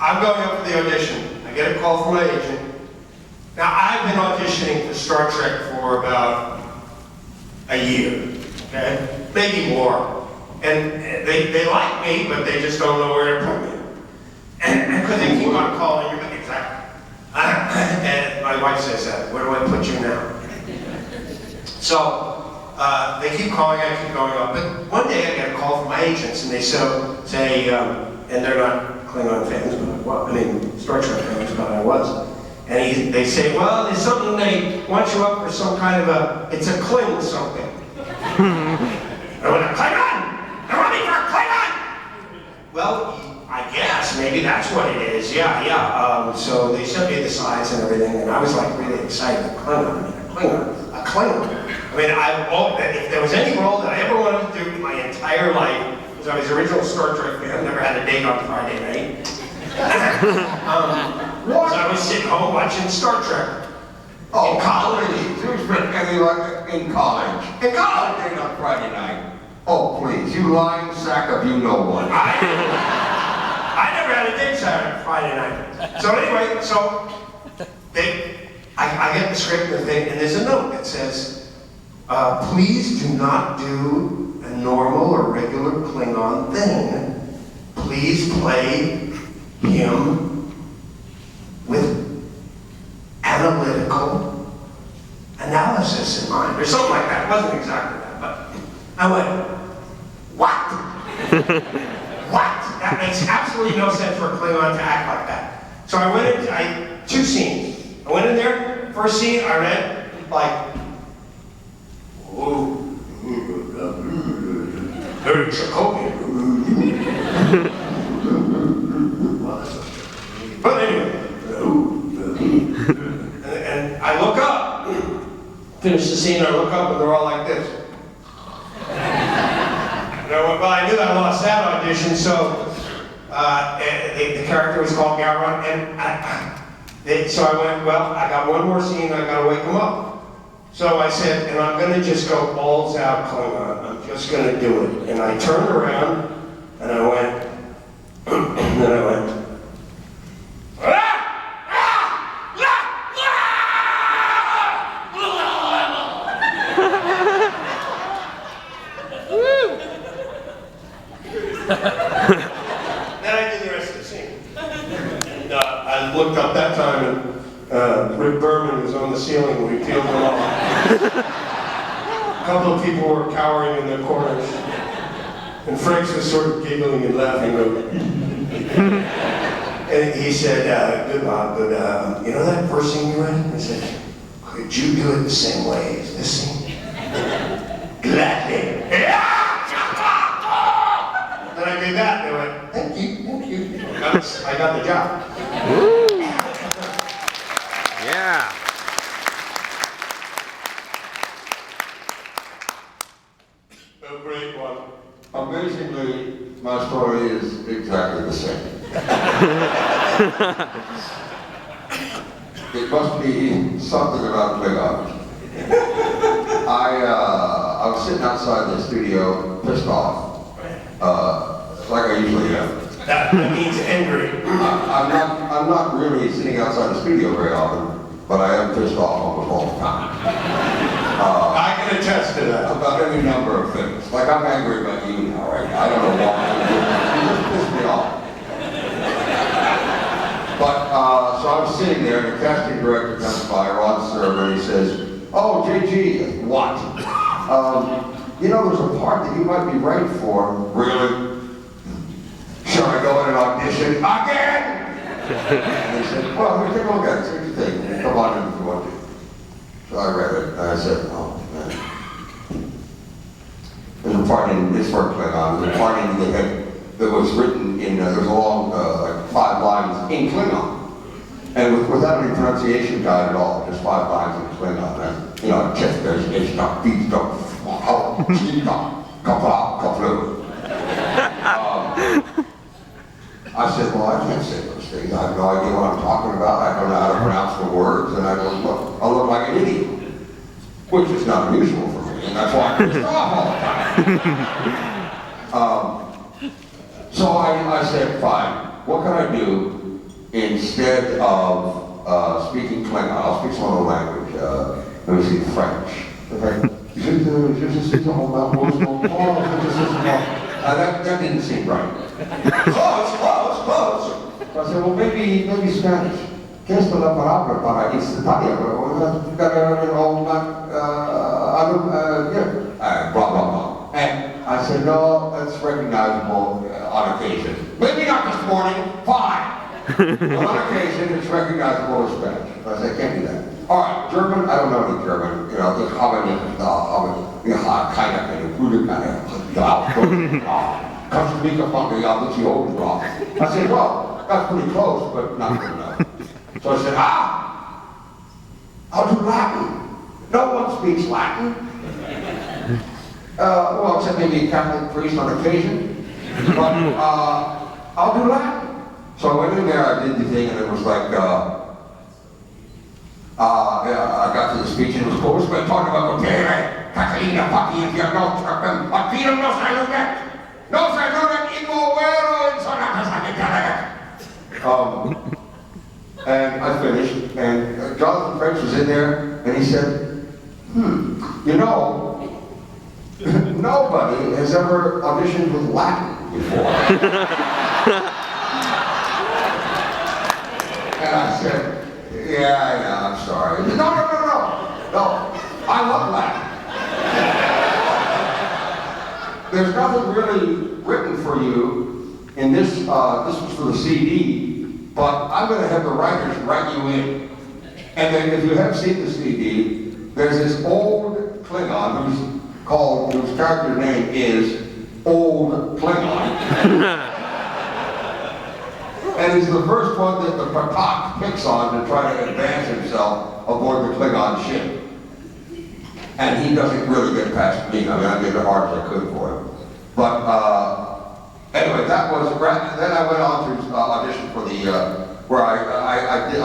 I'm going up for the audition. I get a call from my agent. Now, I've been auditioning for Star Trek for about a year, okay? Maybe more. And they like me, but they just don't know where to put me. And because they keep on calling you, exactly. And my wife says that, where do I put you now? So, they keep calling, I keep going up. But one day I get a call from my agents, and they say, and they're not Klingon fans, but Star Trek fans, but I was. And they say, well, there's something they want you up for some kind of it's a Kling something. I went, a Klingon! They're running for a Klingon! Well, I guess, maybe that's what it is, yeah. So they sent me the slides and everything, and I was like really excited. A Klingon. If there was any role that I ever wanted to do in my entire life, because I was an original Star Trek fan, never had a date on Friday night. Was I was sitting home watching Star Trek. Oh, in college. In college. In college. Date on Friday night. Oh, please, you lying sack of you know what. I never had a date Saturday, Friday night. So anyway, I get the script and the thing, and there's a note that says, please do not do a normal or regular Klingon thing. Please play him with analytical analysis in mind, or something like that. It wasn't exactly that, but I went, what? What? That makes absolutely no sense for a Klingon to act like that. So I went in, two scenes. I went in there, first scene I read, like, very Jacobian. But anyway, and I look up, finish the scene, I look up, and they're all like this. And I went, well, I knew that I lost that audition, so the character was called Gowron, and so I went, well, I got one more scene, I gotta wake him up. So I said, and I'm gonna just go balls out Klingon, I'm just gonna do it. And I turned around, and I went, and then I went, then I did the rest of the scene. And I looked up that time, and Rick Berman was on the ceiling when we peeled him off. A couple of people were cowering in their corners. And Frank was sort of giggling and laughing. And he said, good Bob, but you know that first scene you read? He said, could you do it the same way as this scene? Gladly. Then I did that, and they went, thank you. I got the job. Yeah. A great one. Amazingly, my story is exactly the same. It must be something about Klingons. I was sitting outside the studio, pissed off, like I usually am. That means angry. I'm not really sitting outside the studio very often, but I am pissed off almost all the time. I can attest to that. About any number of things. Like I'm angry about you now, right? I don't know why. You just pissed me off. But, so I was sitting there, and the casting director comes by, Rod Server, and he says, oh, J.G., what? You know, there's a part that you might be right for. Really? Shall I go in and audition again? And he said, well, here, take a look at it, see what you think. Come on in if you want to. So I read it, and I said, oh, man. There's a part in this for Klingon, there's a part in that was written in, there's a long, like 5 lines in Klingon. And without any pronunciation guide at all, just 5 lines in Klingon. And, you know, chest there's not, beats don't, I said, well, I can't say those things. I have no idea what I'm talking about. I don't know how to pronounce the words, and I look like an idiot. Which is not unusual for me, and that's why I'm pissed off all the time. So I said, fine, what can I do instead of speaking Klingon, I'll speak some other language. Let me see, French. Okay. That didn't seem right. Close. So I said, well, maybe Spanish. ¿Qué es la palabra para instantánea? Blah, blah, blah. And I said, no, that's recognizable on occasion. Maybe not this morning, fine. On occasion, it's recognizable as Spanish. I said, I can't do that. All right, German, I don't know any German. You know, ich habe keine gute kannst du mich von der Jahrzehnte oben drauf. I said, well, that's pretty close, but not good enough. So I said, I'll do Latin. No one speaks Latin. Well, except maybe a Catholic priest on occasion. But I'll do Latin. So I went in there, I did the thing, and it was like, I got to the speech, and it was cool. We're talking about, Catalina, Paki, and Yarno, Martino, no saludet. No saludet, Imoero, and Sonata. And I finished, and Jonathan French was in there, and he said, you know, nobody has ever auditioned with Latin before. And I said, yeah, I know, I'm sorry. He said, no, I love Latin. There's nothing really written for you in this, this was for the CD, but I'm going to have the writers write you in. And then if you have seen the CD, there's this old Klingon whose character name is Old Klingon. And he's the first one that the Martok picks on to try to advance himself aboard the Klingon ship. And he doesn't really get past me. I mean, I did as hard as I could for him. But anyway, that was, then I went on to audition for the, where I did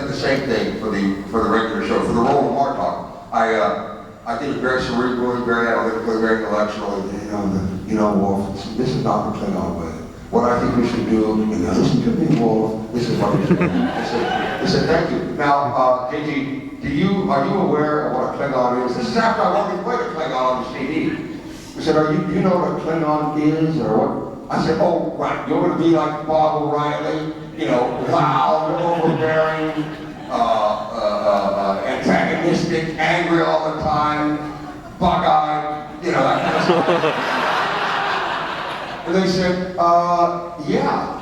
the same thing for the regular show, for the role of Martok. I did it very cerebrally, very analytically, very intellectually. Wolf, this is not the Klingon way. What I think we should do, listen to me, Wolf, this is what we should do. I said, thank you. Now, J.G., are you aware of what a Klingon is? This is after I've already played a Klingon on the CD. He said, do you know what a Klingon is, or what? I said, oh, right, you're going to be like Bob O'Reilly, loud, overbearing, antagonistic, angry all the time, bug-eyed, that kind of stuff. And they said, yeah.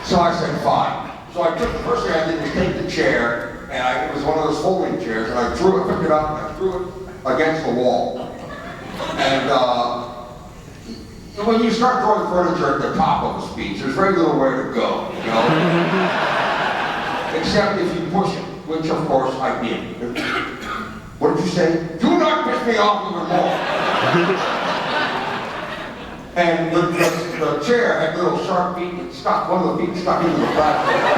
So I said, fine. So I took, the first thing I did was take the chair, and it was one of those folding chairs, and I picked it up, and I threw it against the wall. And when you start throwing furniture at the top of a speech, there's very little way to go, Except if you push it, which of course I did. What did you say? Do not piss me off even more. And the chair had little sharp feet that one of the feet stuck into the platform.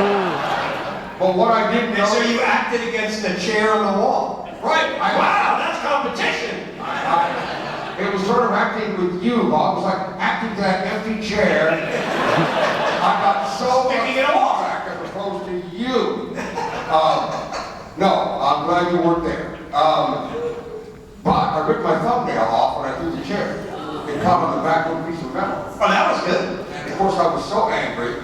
But what I didn't know... So you acted against the chair on the wall? Right. Wow, that's competition. It was sort of acting with you, Bob. It was like acting to that empty chair. I got so sticking it off as opposed to you. No, I'm glad you weren't there. But I ripped my thumbnail off when I threw the chair. It caught on the back of a piece of metal. Oh, that was good. And of course, I was so angry,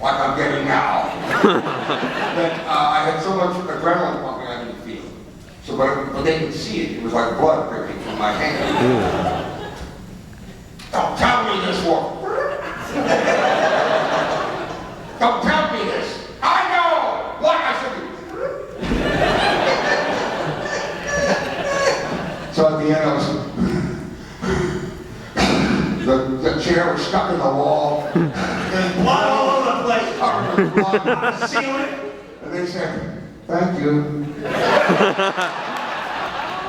like I'm getting now, that I had so much adrenaline pumping I didn't feel. So, but they could see it. It was like blood dripping from my hand. Don't tell me this, Wolf. Don't tell me this. I know what I should do. So at the end, I was. The chair was stuck in the wall. There's blood all over the place. Covered with blood. On the ceiling. And they said, thank you.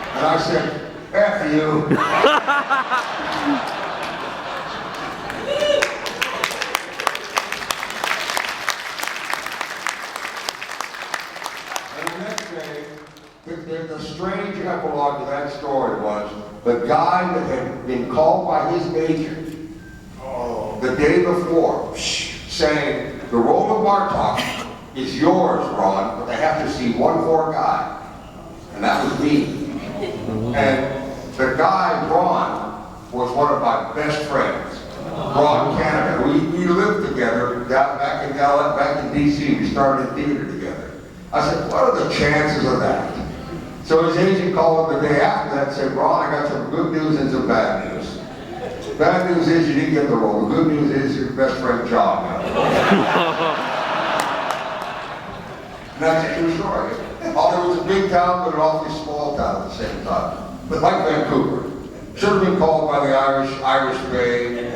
And I said, F you. And the next day, the strange epilogue to that story was the guy that had been called by his agent the day before saying, the role of Martok is yours, Ron, but they have to see one more guy. And that was me. And the guy, Ron, was one of my best friends. Ron Canada. We lived together down back in DC. We started theater together. I said, what are the chances of that? So his agent called him the day after that and said, Ron, I got some good news and some bad news. Bad news is you didn't get the role. The good news is your best friend John got the role. And that's a true story. Oh, it was a big town, but an awfully small town at the same time. But like Vancouver. Should have been called by the Irish Bay.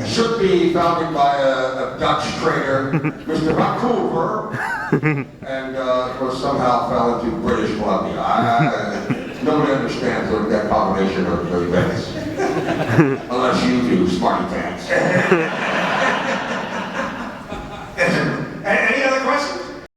Should be founded by a Dutch trader, Mr. Vancouver. And of course somehow fell into British Columbia. Nobody understands that combination of events. Unless you do, smarty pants.